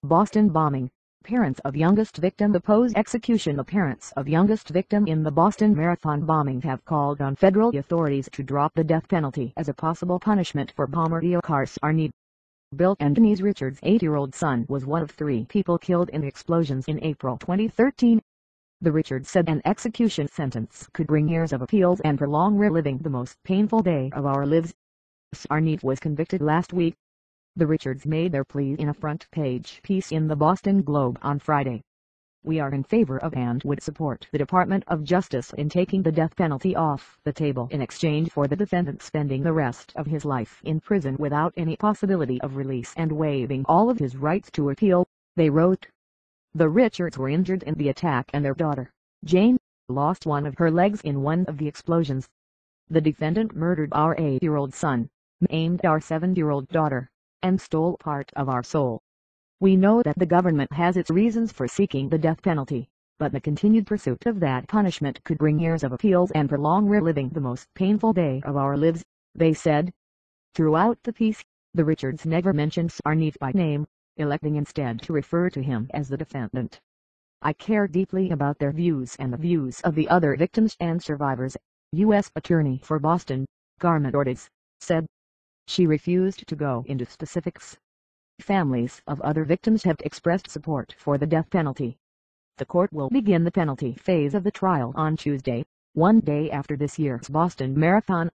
Boston bombing. Parents of youngest victim oppose execution. The parents of youngest victim in the Boston Marathon bombing have called on federal authorities to drop the death penalty as a possible punishment for bomber Dzhokhar Tsarnaev. Bill and Denise Richard's 8-year-old son was one of 3 people killed in the explosions in April 2013. The Richards said an execution sentence could bring years of appeals and prolong reliving the most painful day of our lives. Tsarnaev was convicted last week. The Richards made their plea in a front-page piece in the Boston Globe on Friday. "We are in favor of and would support the Department of Justice in taking the death penalty off the table in exchange for the defendant spending the rest of his life in prison without any possibility of release and waiving all of his rights to appeal," they wrote. The Richards were injured in the attack and their daughter, Jane, lost one of her legs in one of the explosions. "The defendant murdered our 8-year-old son, maimed our 7-year-old daughter, and stole part of our soul. We know that the government has its reasons for seeking the death penalty, but the continued pursuit of that punishment could bring years of appeals and prolong reliving the most painful day of our lives," they said. Throughout the piece, the Richards never mentioned Tsarnaev by name, electing instead to refer to him as the defendant. "I care deeply about their views and the views of the other victims and survivors," U.S. Attorney for Boston, Garment Ortiz, said. She refused to go into specifics. Families of other victims have expressed support for the death penalty. The court will begin the penalty phase of the trial on Tuesday, one day after this year's Boston Marathon.